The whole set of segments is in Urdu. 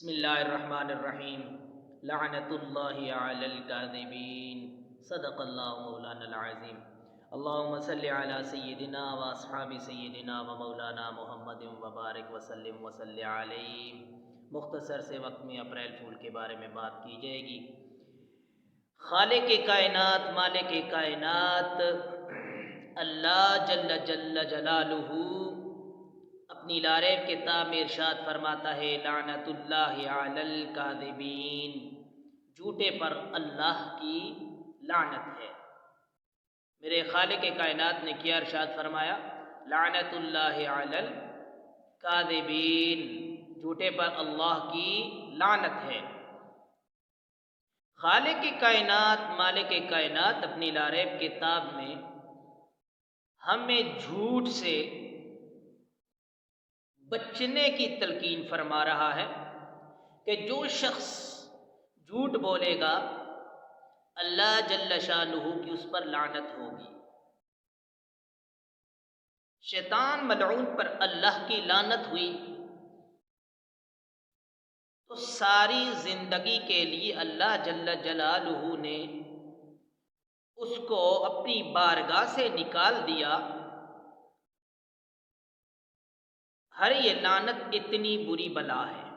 بسم اللہ الرحمن الرحیم لعنت اللہ علی الکاذبین صدق اللہ مولانا العظیم اللہم صلی علی سیدنا و اصحاب سیدنا و مولانا محمد وبارک وسلم وصلی علیہ۔ مختصر سے وقت میں اپریل فول کے بارے میں بات کی جائے گی۔ خالق کائنات مالک کائنات اللہ جل جل جلالہ اپنی لاریب کتاب میں ارشاد فرماتا ہے لعنت اللہ علی الکاذبین، جھوٹے پر اللہ کی لعنت ہے۔ میرے خالق کائنات نے کیا ارشاد فرمایا؟ لعنت اللہ علی الکاذبین، جھوٹے پر اللہ کی لعنت ہے۔ خالق کائنات مالک کائنات اپنی لاریب کتاب میں ہمیں جھوٹ سے بچنے کی تلقین فرما رہا ہے کہ جو شخص جھوٹ بولے گا اللہ جل شانہ کی اس پر لعنت ہوگی۔ شیطان ملعون پر اللہ کی لعنت ہوئی تو ساری زندگی کے لیے اللہ جل جلالہ نے اس کو اپنی بارگاہ سے نکال دیا۔ ہر یہ لعنت اتنی بری بلا ہے،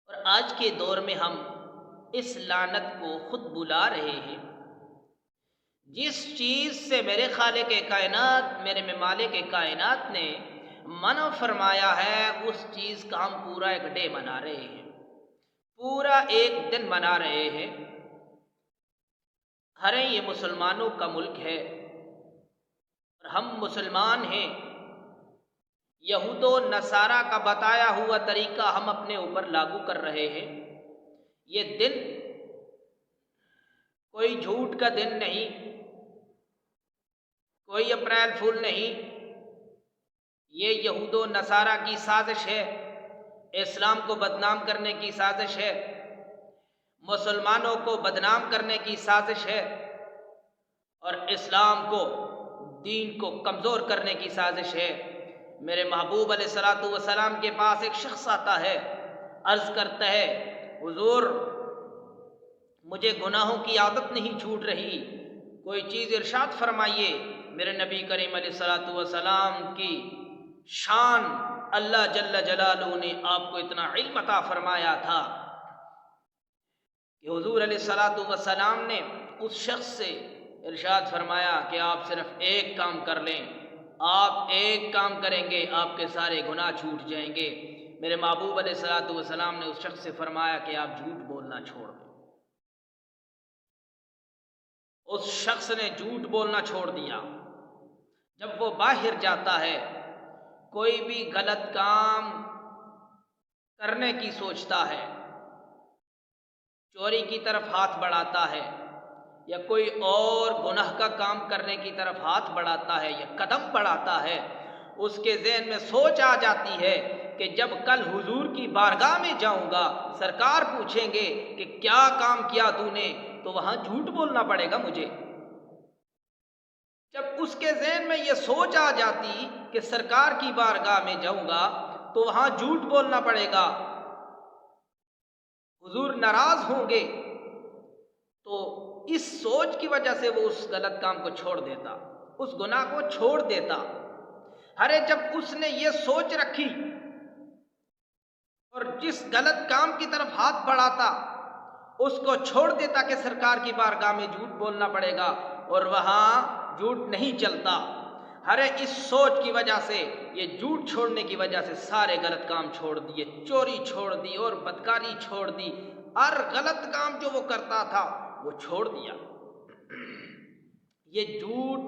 اور آج کے دور میں ہم اس لعنت کو خود بلا رہے ہیں۔ جس چیز سے میرے خالق کائنات میرے مالک کائنات نے منع فرمایا ہے اس چیز کا ہم پورا ایک ڈے منا رہے ہیں، پورا ایک دن منا رہے ہیں۔ ہر یہ مسلمانوں کا ملک ہے اور ہم مسلمان ہیں۔ یہود و نصارہ کا بتایا ہوا طریقہ ہم اپنے اوپر لاگو کر رہے ہیں۔ یہ دن کوئی جھوٹ کا دن نہیں، کوئی اپریل فول نہیں، یہ یہود و نصارہ کی سازش ہے، اسلام کو بدنام کرنے کی سازش ہے، مسلمانوں کو بدنام کرنے کی سازش ہے، اور اسلام کو دین کو کمزور کرنے کی سازش ہے۔ میرے محبوب علیہ الصلوۃ والسلام کے پاس ایک شخص آتا ہے، عرض کرتا ہے حضور مجھے گناہوں کی عادت نہیں چھوٹ رہی، کوئی چیز ارشاد فرمائیے۔ میرے نبی کریم علیہ الصلوۃ والسلام کی شان اللہ جل جلالہ نے آپ کو اتنا علم عطا فرمایا تھا کہ حضور علیہ الصلوۃ والسلام نے اس شخص سے ارشاد فرمایا کہ آپ صرف ایک کام کر لیں، آپ ایک کام کریں گے آپ کے سارے گناہ چھوٹ جائیں گے۔ میرے محبوب علیہ الصلوۃ والسلام نے اس شخص سے فرمایا کہ آپ جھوٹ بولنا چھوڑ دیں۔ اس شخص نے جھوٹ بولنا چھوڑ دیا۔ جب وہ باہر جاتا ہے کوئی بھی غلط کام کرنے کی سوچتا ہے، چوری کی طرف ہاتھ بڑھاتا ہے یا کوئی اور گناہ کا کام کرنے کی طرف ہاتھ بڑھاتا ہے یا قدم بڑھاتا ہے، اس کے ذہن میں سوچ آ جاتی ہے کہ جب کل حضور کی بارگاہ میں جاؤں گا سرکار پوچھیں گے کہ کیا کام کیا تو نے، تو وہاں جھوٹ بولنا پڑے گا مجھے۔ جب اس کے ذہن میں یہ سوچ آ جاتی کہ سرکار کی بارگاہ میں جاؤں گا تو وہاں جھوٹ بولنا پڑے گا، حضور ناراض ہوں گے، تو اس سوچ کی وجہ سے وہ اس غلط کام کو چھوڑ دیتا، اس گناہ کو چھوڑ دیتا۔ ارے جب اس نے یہ سوچ رکھی اور جس غلط کام کی طرف ہاتھ بڑھاتا اس کو چھوڑ دیتا کہ سرکار کی بارگاہ میں جھوٹ بولنا پڑے گا، اور وہاں جھوٹ نہیں چلتا۔ ارے اس سوچ کی وجہ سے، یہ جھوٹ چھوڑنے کی وجہ سے سارے غلط کام چھوڑ دیے، چوری چھوڑ دی اور بدکاری چھوڑ دی، ہر غلط کام جو وہ کرتا تھا وہ چھوڑ دیا۔ یہ جھوٹ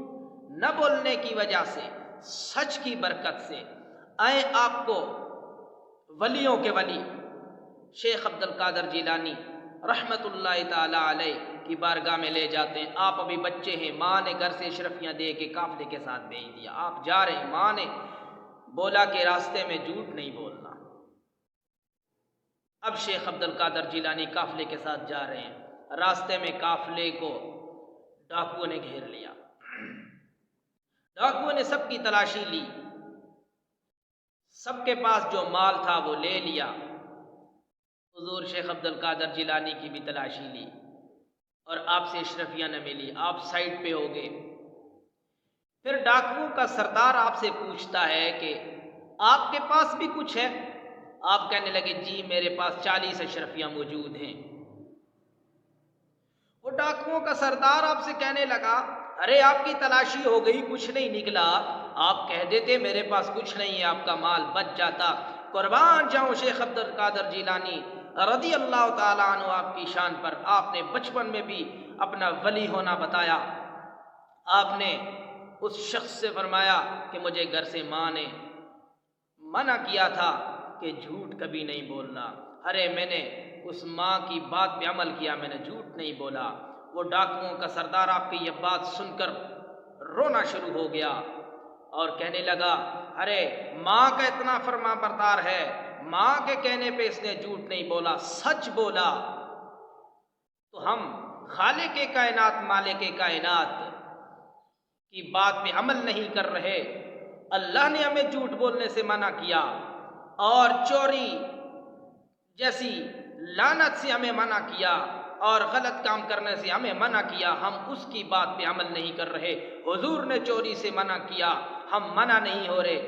نہ بولنے کی وجہ سے، سچ کی برکت سے آپ کو ولیوں کے ولی شیخ عبد القادر جیلانی رحمت اللہ تعالی علیہ کی بارگاہ میں لے جاتے ہیں۔ آپ ابھی بچے ہیں، ماں نے گھر سے اشرفیاں دے کے قافلے کے ساتھ بھیج دیا، آپ جا رہے ہیں، ماں نے بولا کہ راستے میں جھوٹ نہیں بولنا۔ اب شیخ عبد القادر جیلانی قافلے کے ساتھ جا رہے ہیں، راستے میں قافلے کو ڈاکوؤں نے گھیر لیا، ڈاکوؤں نے سب کی تلاشی لی، سب کے پاس جو مال تھا وہ لے لیا۔ حضور شیخ عبد القادر جیلانی کی بھی تلاشی لی اور آپ سے اشرفیہ نہ ملی، آپ سائڈ پہ ہو گئے۔ پھر ڈاکوؤں کا سردار آپ سے پوچھتا ہے کہ آپ کے پاس بھی کچھ ہے؟ آپ کہنے لگے جی میرے پاس 40 اشرفیہ موجود ہیں۔ وہ ڈاکوؤں کا سردار آپ سے کہنے لگا ارے آپ کی تلاشی ہو گئی، کچھ نہیں نکلا، آپ کہہ دیتے میرے پاس کچھ نہیں ہے، آپ کا مال بچ جاتا۔ قربان جاؤں شیخ عبد القادر جیلانی رضی اللہ تعالیٰ عنہ آپ کی شان پر، آپ نے بچپن میں بھی اپنا ولی ہونا بتایا۔ آپ نے اس شخص سے فرمایا کہ مجھے گھر سے ماں نے منع کیا تھا کہ جھوٹ کبھی نہیں بولنا، ارے میں نے اس ماں کی بات پہ عمل کیا، میں نے جھوٹ نہیں بولا۔ وہ ڈاکوؤں کا سردار آپ کی یہ بات سن کر رونا شروع ہو گیا اور کہنے لگا ارے ماں کا اتنا فرما بردار ہے، ماں کے کہنے پہ اس نے جھوٹ نہیں بولا، سچ بولا۔ تو ہم خالق کائنات مالک کائنات کی بات پہ عمل نہیں کر رہے، اللہ نے ہمیں جھوٹ بولنے سے منع کیا اور چوری جیسی لعنت سے ہمیں منع کیا اور غلط کام کرنے سے ہمیں منع کیا، ہم اس کی بات پہ عمل نہیں کر رہے۔ حضور نے چوری سے منع کیا، ہم منع نہیں ہو رہے۔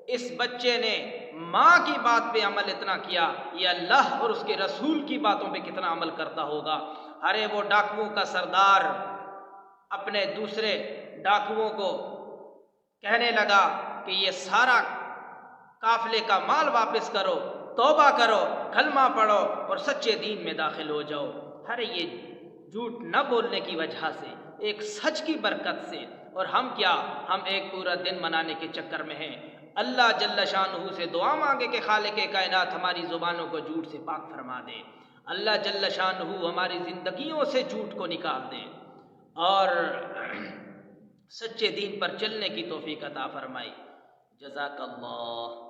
اس بچے نے ماں کی بات پہ عمل اتنا کیا، یہ اللہ اور اس کے رسول کی باتوں پہ کتنا عمل کرتا ہوگا۔ ارے وہ ڈاکوؤں کا سردار اپنے دوسرے ڈاکوؤں کو کہنے لگا کہ یہ سارا قافلے کا مال واپس کرو، توبہ کرو، کلمہ پڑھو اور سچے دین میں داخل ہو جاؤ۔ ارے یہ جھوٹ نہ بولنے کی وجہ سے، ایک سچ کی برکت سے، اور ہم کیا، ہم ایک پورا دن منانے کے چکر میں ہیں۔ اللہ جل شانہ سے دعا مانگے کہ خالق کائنات ہماری زبانوں کو جھوٹ سے پاک فرما دے، اللہ جل شانہ ہماری زندگیوں سے جھوٹ کو نکال دے اور سچے دین پر چلنے کی توفیق عطا فرمائی۔ جزاک اللہ۔